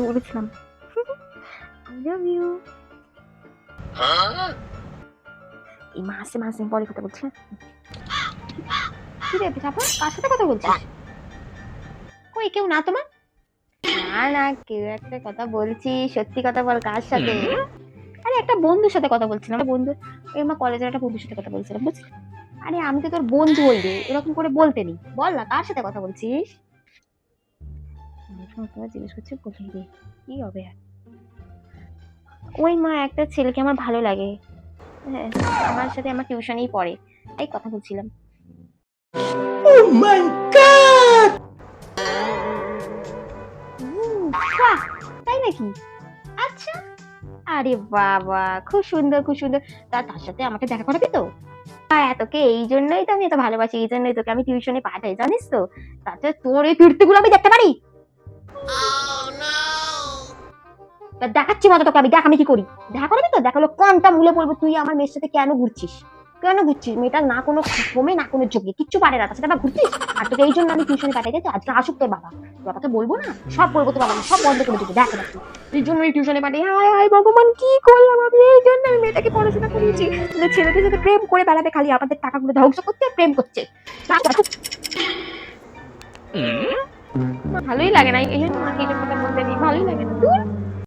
বলেছিলাম I love you. এই মাসে মাসে পরে কথা বলছি। কি রে চাপা, কার সাথে কথা বলছিস? কই কেউ না তোমার? না না, কেউ একটা কথা বলছি, সত্যি কথা বল, কার সাথে? আরে একটা বন্ধুর সাথে কথা বলছিলাম, বন্ধু, এই মা কলেজের একটা বন্ধুর সাথে কথা বলছিলাম, বুঝলি? আরে আমি তো তোর বন্ধু হই রে, এরকম করে বলতে নেই, বল না কার সাথে কথা বলছিস? জিজ্ঞেস করছি বলি রে, কি হবে আর? ওই মা একটা ছেলেকে আমার ভালো লাগে, হ্যাঁ, আমার সাথে আমার টিউশনেই পড়ে, তাই কথা বলছিলাম। Oh my god! বাহ, তাই নাকি? আচ্ছা, আরে বাবা, খুব সুন্দর খুব সুন্দর। তার সাথে আমাকে দেখা করাবি তো? তোকে এই জন্যই তো আমি এত ভালোবাসি, এই জন্যই তোকে আমি টিউশনে পাঠাই, জানিস তো? তাতে তোর এই কীর্তিগুলো আমি দেখতে পারি। দেখাচ্ছি মতো তোকে, আমি দেখ আমি কি করি। দেখা করবি তো? দেখালো কোনটা মূলে পড়বো, তুই আমার মেয়ের সাথে কেন ঘুরছিস? কেন ঘুরছিস? মেয়েটা না কোনো কমে না কোনো যোগ্য, কিচ্ছু পারে না, তার সাথে আবার ঘুরছিস। আর তোকে এই জন্য আমি টিউশনে পাঠাই, তো আজকে আসুক তোর বাবা, তোর বাবাকে বলবো না, সব বলবো তোর বাবা, সব বন্ধ করে দিবি, দেখ দেখি। এই জন্য আমি টিউশনে পাঠাই। হায় হায় ভগবান, কি করলাম আমি? এই জন্য আমি মেয়েটাকে পড়াশোনা করিয়েছি, ছেলেদের সাথে প্রেম করে বেড়াবে, খালি আমাদের টাকাগুলো ধ্বংস করতে প্রেম করছে। ভালোই লাগে না এই কথা বলতে, ভালোই লাগে না।